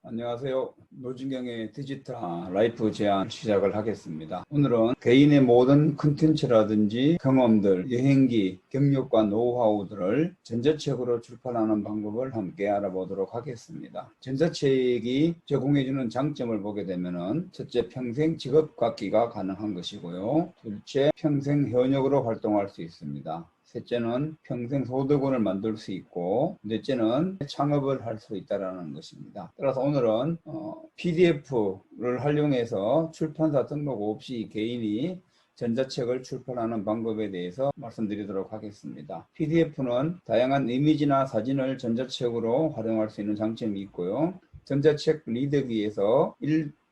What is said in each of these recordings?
안녕하세요. 노진경의 디지털 라이프 제안 시작을 하겠습니다. 오늘은 개인의 모든 컨텐츠라든지 경험들, 여행기, 경력과 노하우들을 전자책으로 출판하는 방법을 함께 알아보도록 하겠습니다. 전자책이 제공해주는 장점을 보게 되면은 첫째, 평생 직업 갖기가 가능한 것이고요. 둘째, 평생 현역으로 활동할 수 있습니다. 셋째는 평생 소득원을 만들 수 있고, 넷째는 창업을 할 수 있다는 것입니다. 따라서 오늘은 PDF를 활용해서 출판사 등록 없이 개인이 전자책을 출판하는 방법에 대해서 말씀드리도록 하겠습니다. PDF는 다양한 이미지나 사진을 전자책으로 활용할 수 있는 장점이 있고요. 전자책 리더기에서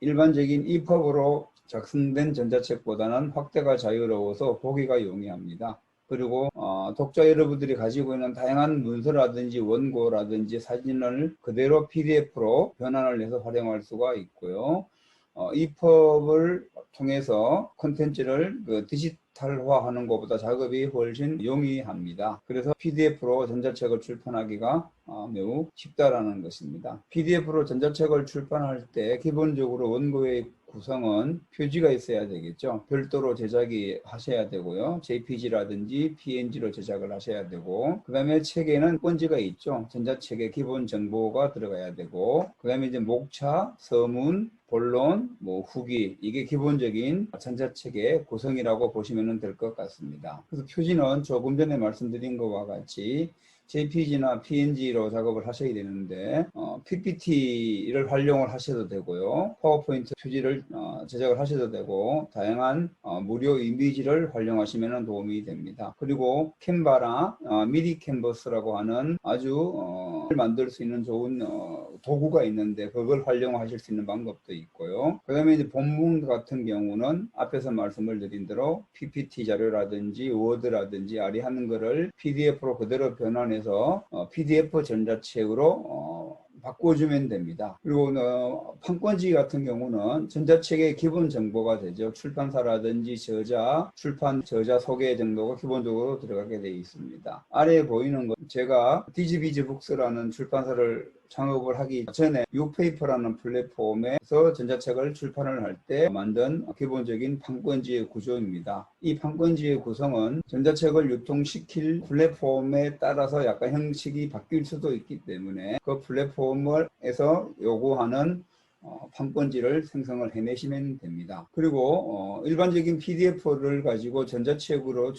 일반적인 EPUB으로 작성된 전자책보다는 확대가 자유로워서 보기가 용이합니다. 그리고 독자 여러분들이 가지고 있는 다양한 문서라든지 원고라든지 사진을 그대로 PDF로 변환을 해서 활용할 수가 있고요. EPUB을 통해서 콘텐츠를 디지털화하는 것보다 작업이 훨씬 용이합니다. 그래서 PDF로 전자책을 출판하기가 매우 쉽다라는 것입니다. PDF로 전자책을 출판할 때 기본적으로 원고의 구성은 표지가 있어야 되겠죠. 별도로 제작이 하셔야 되고요. JPG라든지 PNG로 제작을 하셔야 되고, 그 다음에 책에는 권지가 있죠. 전자책의 기본 정보가 들어가야 되고, 그 다음에 이제 목차, 서문, 본론, 후기, 이게 기본적인 전자책의 구성이라고 보시면 될 것 같습니다. 그래서 표지는 조금 전에 말씀드린 것과 같이 JPG나 PNG로 작업을 하셔야 되는데 PPT를 활용을 하셔도 되고요. 파워포인트 표지를 제작을 하셔도 되고, 다양한 무료 이미지를 활용하시면 도움이 됩니다. 그리고 캔바나 미디 캔버스라고 하는 아주 만들 수 있는 좋은 도구가 있는데 그걸 활용하실 수 있는 방법도 있고요. 그 다음에 이제 본문 같은 경우는 앞에서 말씀을 드린 대로 PPT 자료라든지 워드라든지 아리하는 거를 PDF로 그대로 변환해서 PDF 전자책으로 바꿔주면 됩니다. 그리고 판권지 같은 경우는 전자책의 기본 정보가 되죠. 출판사라든지 저자, 출판 저자 소개 정도가 기본적으로 들어가게 되어 있습니다. 아래에 보이는 것, 제가 디지비즈북스라는 출판사를 창업을 하기 전에 유페이퍼라는 플랫폼에서 전자책을 출판을 할 때 만든 기본적인 판권지의 구조입니다. 이 판권지의 구성은 전자책을 유통시킬 플랫폼에 따라서 약간 형식이 바뀔 수도 있기 때문에 그 플랫폼에서 요구하는 판권지를 생성을 해내시면 됩니다. 그리고 일반적인 PDF를 가지고 전자책으로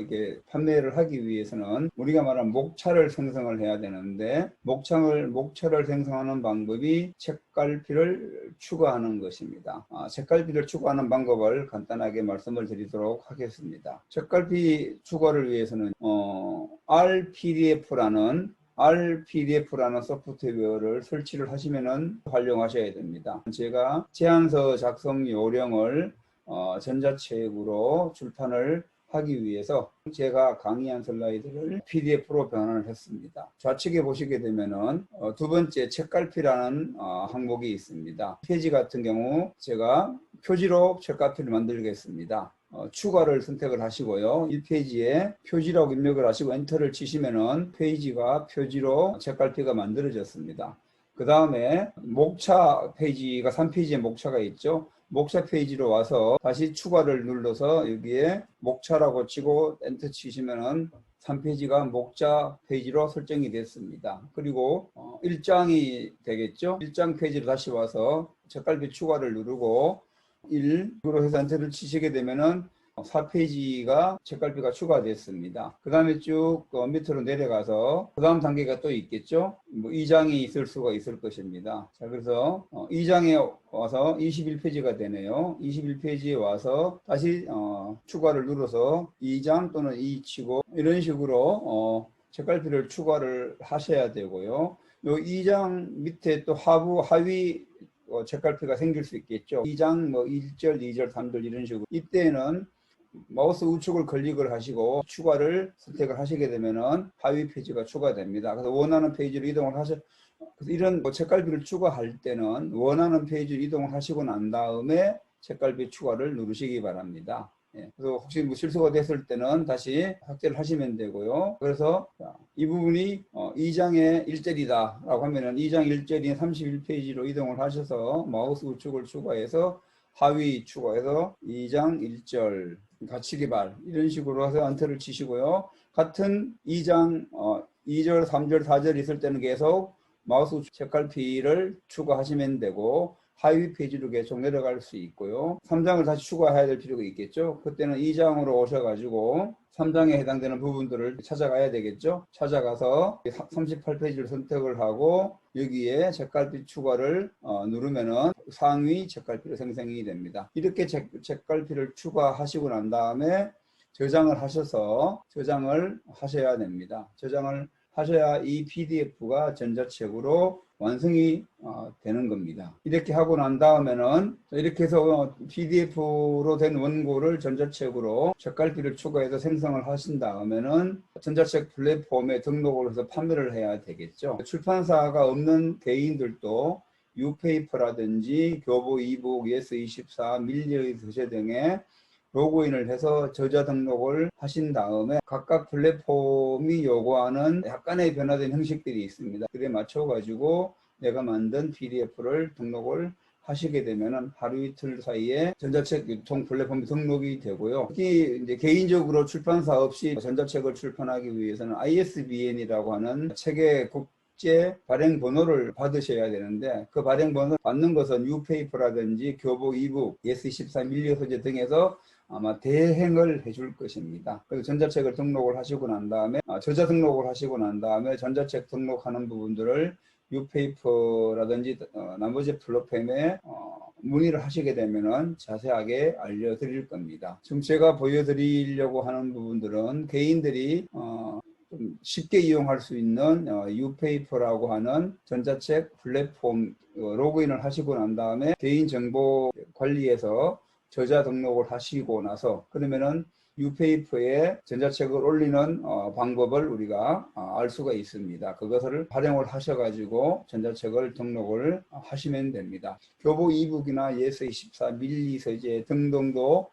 이게 판매를 하기 위해서는 우리가 말한 목차를 생성을 해야 되는데, 목차를 생성하는 방법이 책갈피를 추가하는 것입니다. 책갈피를 추가하는 방법을 간단하게 말씀을 드리도록 하겠습니다. 책갈피 추가를 위해서는 RPDF라는 소프트웨어를 설치를 하시면은 활용하셔야 됩니다. 제가 제안서 작성 요령을 전자책으로 출판을 하기 위해서 제가 강의한 슬라이드를 PDF로 변환을 했습니다. 좌측에 보시게 되면은 두 번째 책갈피라는 항목이 있습니다. 페이지 같은 경우 제가 표지로 책갈피를 만들겠습니다. 추가를 선택을 하시고요. 1페이지에 표지라고 입력을 하시고 엔터를 치시면은 페이지가 표지로 책갈피가 만들어졌습니다. 그 다음에 목차 페이지가 3페이지에 목차가 있죠. 목차 페이지로 와서 다시 추가를 눌러서 여기에 목차라고 치고 엔터 치시면은 3페이지가 목차 페이지로 설정이 됐습니다. 그리고 1장이 되겠죠. 1장 페이지로 다시 와서 책갈피 추가를 누르고 1으로 해서 엔터를 치시게 되면은 4페이지가 책갈피가 추가됐습니다. 그 다음에 쭉 밑으로 내려가서 그 다음 단계가 또 있겠죠. 2장이 있을 수가 있을 것입니다. 자, 그래서 2장에 와서 21페이지가 되네요. 21페이지에 와서 다시 추가를 눌러서 2장 또는 2 치고 이런 식으로 책갈피를 추가를 하셔야 되고요. 요 2장 밑에 또 하위 책갈피가 생길 수 있겠죠. 2장 1절, 2절, 3절 이런 식으로. 이때는 마우스 우측을 클릭을 하시고 추가를 선택을 하시게 되면은 하위 페이지가 추가됩니다. 그래서 원하는 페이지로 이동을 그래서 이런 책갈피를 추가할 때는 원하는 페이지로 이동을 하시고 난 다음에 책갈피 추가를 누르시기 바랍니다. 그래서 혹시 뭐 실수가 됐을 때는 다시 삭제를 하시면 되고요. 그래서 이 부분이 2장의 1절이다 라고 하면은 2장 1절인 31페이지로 이동을 하셔서 마우스 우측을 추가해서 하위 추가해서 2장 1절 가치 개발 이런 식으로 해서 엔터를 치시고요. 같은 2장 2절, 3절, 4절 있을 때는 계속 마우스 책갈피를 추가하시면 되고 하위 페이지로 계속 내려갈 수 있고요. 3장을 다시 추가해야 될 필요가 있겠죠. 그때는 2장으로 오셔가지고 3장에 해당되는 부분들을 찾아가야 되겠죠. 찾아가서 38페이지를 선택을 하고 여기에 책갈피 추가를 누르면은 상위 책갈피로 생성이 됩니다. 이렇게 책갈피를 추가하시고 난 다음에 저장을 하셔서 저장을 하셔야 됩니다. 저장을 하셔야 이 PDF가 전자책으로 완성이 되는 겁니다. 이렇게 하고 난 다음에는 이렇게 해서 PDF로 된 원고를 전자책으로 책갈피를 추가해서 생성을 하신 다음에는 전자책 플랫폼에 등록을 해서 판매를 해야 되겠죠. 출판사가 없는 개인들도 유페이퍼라든지 교보 이북, 예스24, 밀리의 서재 등에 로그인을 해서 저자 등록을 하신 다음에 각각 플랫폼이 요구하는 약간의 변화된 형식들이 있습니다. 그에 맞춰 가지고 내가 만든 PDF를 등록을 하시게 되면은 하루 이틀 사이에 전자책 유통 플랫폼이 등록이 되고요. 특히 이제 개인적으로 출판사 없이 전자책을 출판하기 위해서는 ISBN이라고 하는 책의 국제 발행 번호를 받으셔야 되는데 그 발행 번호 받는 것은 유페이퍼라든지 교보 이북, 예스24 밀리어 서재 등에서 아마 대행을 해줄 것입니다. 그래서 전자책을 등록을 하시고 난 다음에 저자 등록을 하시고 난 다음에 전자책 등록하는 부분들을 유페이퍼라든지 나머지 플랫폼에 문의를 하시게 되면은 자세하게 알려드릴 겁니다. 지금 제가 보여드리려고 하는 부분들은 개인들이 좀 쉽게 이용할 수 있는 유페이퍼라고 하는 전자책 플랫폼 로그인을 하시고 난 다음에 개인정보 관리에서 저자 등록을 하시고 나서 그러면은 유페이퍼에 전자책을 올리는 방법을 우리가 알 수가 있습니다. 그것을 활용을 하셔가지고 전자책을 등록을 하시면 됩니다. 교보 이북이나 예스24 밀리 서재 등등도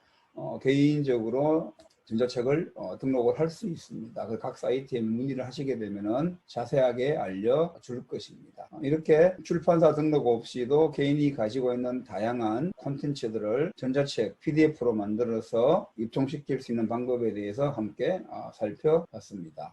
개인적으로 전자책을 등록을 할 수 있습니다. 각 사이트에 문의를 하시게 되면은 자세하게 알려줄 것입니다. 이렇게 출판사 등록 없이도 개인이 가지고 있는 다양한 콘텐츠들을 전자책 PDF로 만들어서 유통시킬 수 있는 방법에 대해서 함께 살펴봤습니다.